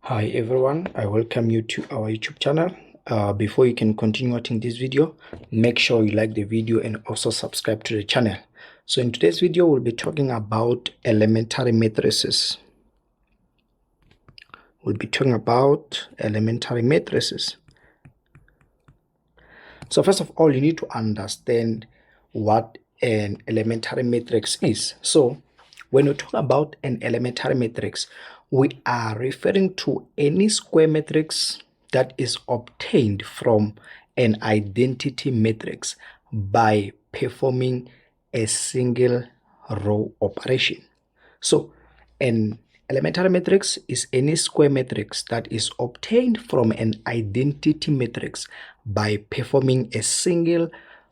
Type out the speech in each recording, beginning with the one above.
Hi everyone, I welcome you to our YouTube channel. Before you can continue watching this video, make sure you like the video and also subscribe to the channel. So in today's video, we'll be talking about elementary matrices. So first of all, you need to understand what an elementary matrix is. So when we talk about an elementary matrix, we are referring to any square matrix that is obtained from an identity matrix by performing a single row operation. So an elementary matrix is any square matrix that is obtained from an identity matrix by performing a single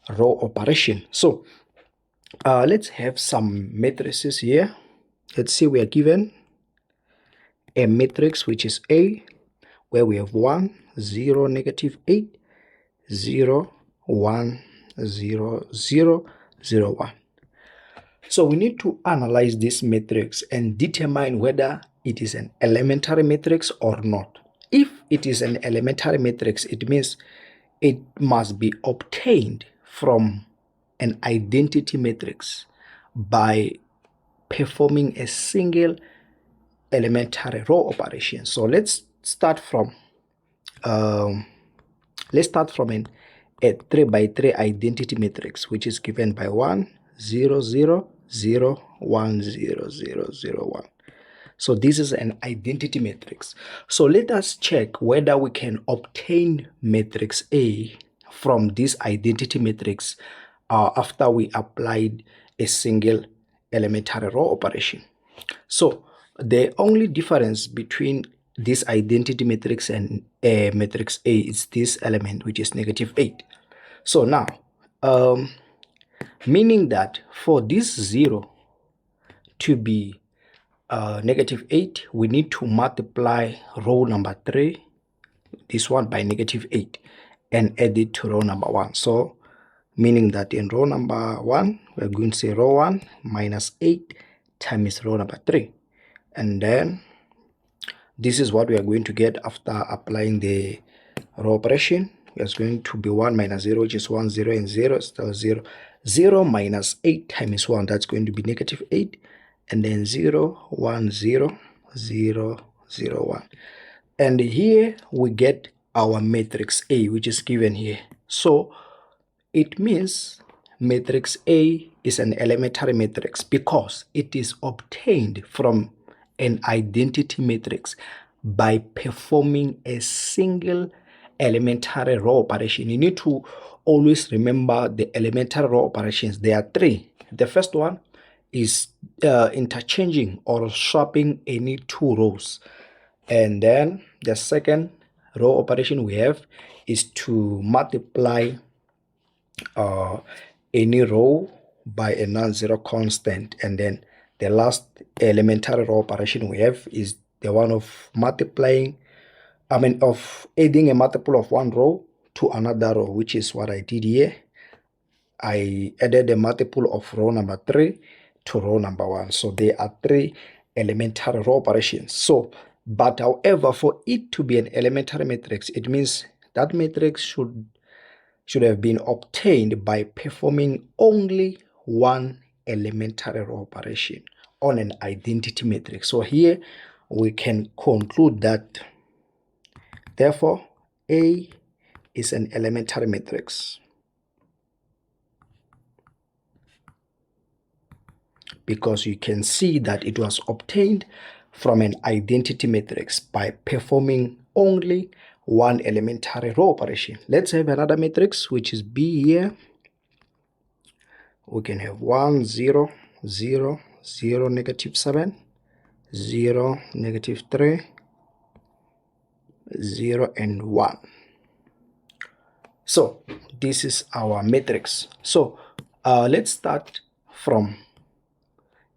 row operation. So let's have some matrices here. Let's see, we are given a matrix which is A, where we have 1, 0, negative 8, 0, 1, 0, 0, 0, 1. So we need to analyze this matrix and determine whether it is an elementary matrix or not. If it is an elementary matrix, it means it must be obtained from an identity matrix by performing a single elementary row operation. So let's start from a 3 by 3 identity matrix, which is given by 1, 0, 0, 0, 1, 0, 0, 0, 1. So this is an identity matrix. So let us check whether we can obtain matrix A from this identity matrix after we applied a single elementary row operation. So the only difference between this identity matrix and matrix A is this element, which is negative 8. So now, meaning that for this 0 to be negative 8, we need to multiply row number 3, this one, by negative 8 and add it to row number 1. So meaning that in row number 1, we're going to say row 1 minus 8 times row number 3. And then this is what we are going to get after applying the row operation. It's going to be 1 minus 0, which is 1, 0, and 0 is still 0. 0 minus 8 times 1, that's going to be negative 8. And then 0, 1, 0, 0, 0, 1. And here we get our matrix A, which is given here. So it means matrix A is an elementary matrix because it is obtained from an identity matrix by performing a single elementary row operation. You need to always remember the elementary row operations. There are 3. The first one is interchanging or swapping any 2 rows. And then the second row operation we have is to multiply any row by a non-zero constant. And then the last elementary row operation we have is the one of of adding a multiple of one row to another row, which is what I did here. I added a multiple of row number 3 to row number 1. So there are 3 elementary row operations. So, but however, for it to be an elementary matrix, it means that matrix should have been obtained by performing only one elementary row operation on an identity matrix. So here we can conclude that therefore A is an elementary matrix because you can see that it was obtained from an identity matrix by performing only one elementary row operation. Let's have another matrix, which is B here. We can have 1, 0, 0, 0, negative 7, 0, negative 3, 0, and 1. So this is our matrix. So let's start from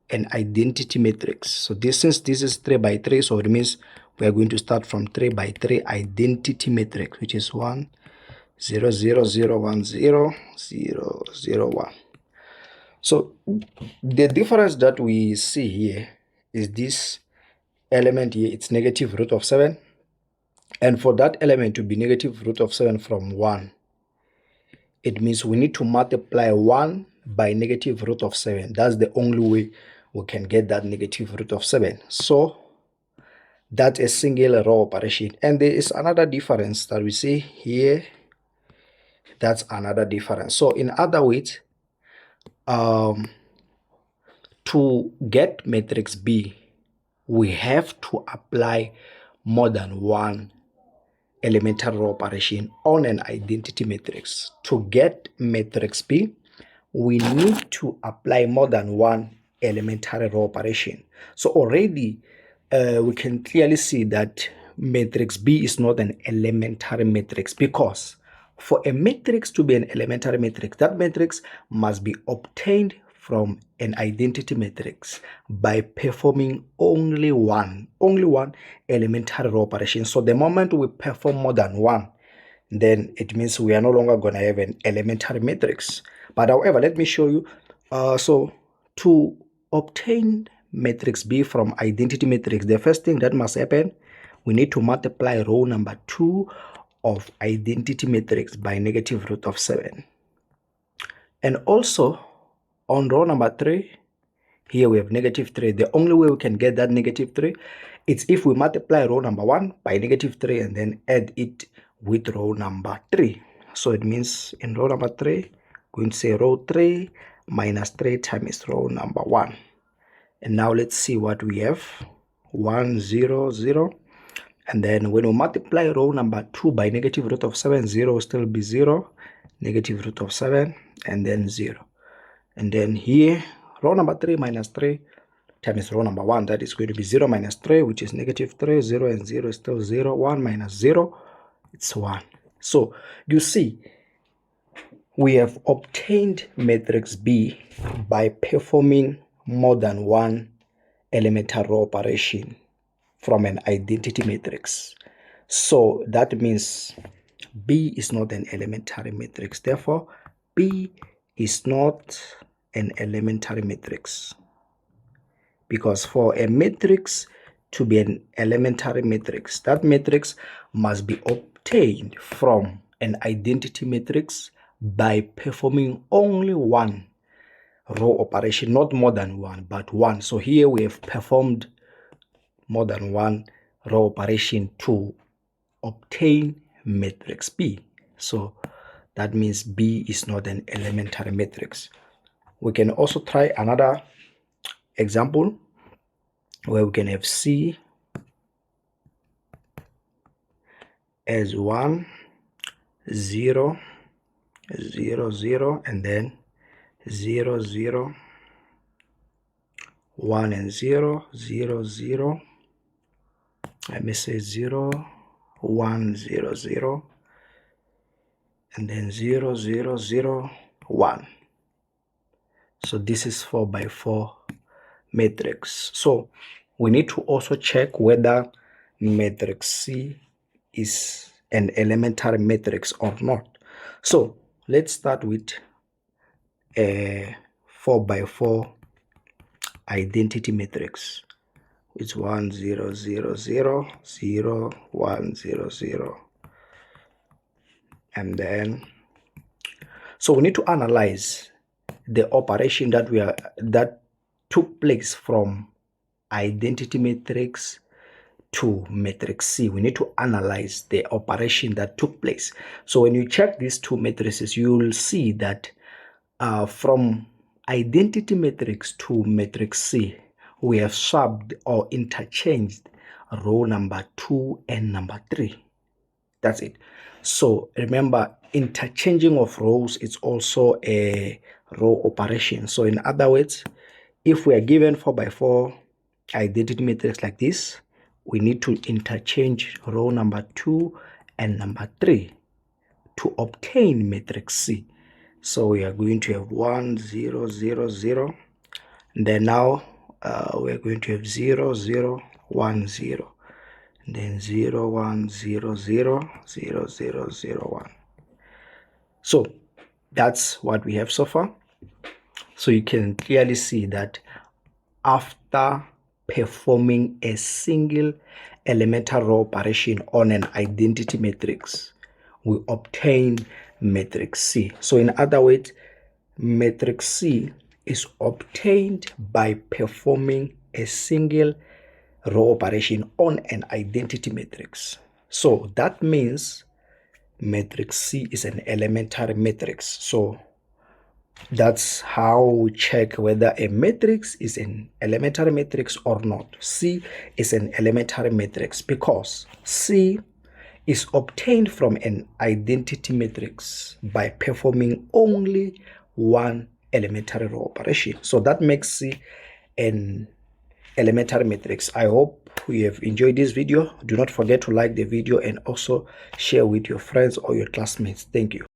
an identity matrix. So since this is 3 by 3, so it means we are going to start from 3 by 3 identity matrix, which is 1, 0, 0, 0, 1, 0, 0, 0, 1. So the difference that we see here is this element here, it's negative root of 7. And for that element to be negative root of 7 from 1, it means we need to multiply 1 by negative root of 7. That's the only way we can get that negative root of 7. So that's a single row operation. And there is another difference that we see here. That's another difference. So in other words, to get matrix B, we have to apply more than one elementary row operation on an identity matrix. To get matrix B, we need to apply more than one elementary row operation. So already we can clearly see that matrix B is not an elementary matrix, because for a matrix to be an elementary matrix, that matrix must be obtained from an identity matrix by performing only one elementary row operation. So the moment we perform more than one, then it means we are no longer going to have an elementary matrix. But however, let me show you. So to obtain matrix B from identity matrix, the first thing that must happen, we need to multiply row number 2 of identity matrix by negative root of 7. And also on row number 3, here we have negative 3. The only way we can get that negative 3 is if we multiply row number 1 by negative 3 and then add it with row number 3. So it means in row number 3, we're going to say row 3 minus 3 times row number 1. And now let's see what we have. 1, 0, 0. And then when we multiply row number 2 by negative root of 7, 0 will still be 0, negative root of 7, and then 0. And then here, row number 3 minus 3 times row number 1, that is going to be 0 minus 3, which is negative 3. 0 and 0 is still 0. 1 minus 0, it's 1. So you see, we have obtained matrix B by performing more than one elementary row operation from an identity matrix. So that means B is not an elementary matrix. Therefore, B is not an elementary matrix. Because for a matrix to be an elementary matrix, that matrix must be obtained from an identity matrix by performing only one row operation, not more than one, but one. So here we have performed more than one row operation to obtain matrix B. So that means B is not an elementary matrix. We can also try another example where we can have C as 1, 0, 0, 0, and then 0, 0, 1 and 0, 0, 0. Let me say 0, 1, 0, 0, and then 0, 0, 0, 1. So this is 4 by 4 matrix. So we need to also check whether matrix C is an elementary matrix or not. So let's start with a 4 by 4 identity matrix. It's 1, 0, 0, 0, 0, 1, 0, 0. And then, so we need to analyze the operation that took place from identity matrix to matrix C. We need to analyze the operation that took place. So when you check these two matrices, you will see that from identity matrix to matrix C, we have swapped or interchanged row number 2 and number 3. That's it. So remember, interchanging of rows is also a row operation. So in other words, if we are given 4 by 4 identity matrix like this, we need to interchange row number 2 and number 3 to obtain matrix C. So we are going to have 1, 0, 0, 0. And then now we are going to have 0, 0, 1, 0. And then 0, 1, 0, 0, 0, 0, 0, 1. So that's what we have so far. So you can clearly see that after performing a single elementary row operation on an identity matrix, we obtain matrix C. So in other words, matrix C is obtained by performing a single row operation on an identity matrix. So that means matrix C is an elementary matrix. So that's how we check whether a matrix is an elementary matrix or not. C is an elementary matrix because C is obtained from an identity matrix by performing only one elementary row operation. So that makes C an elementary matrix. I hope you have enjoyed this video. Do not forget to like the video and also share with your friends or your classmates. Thank you.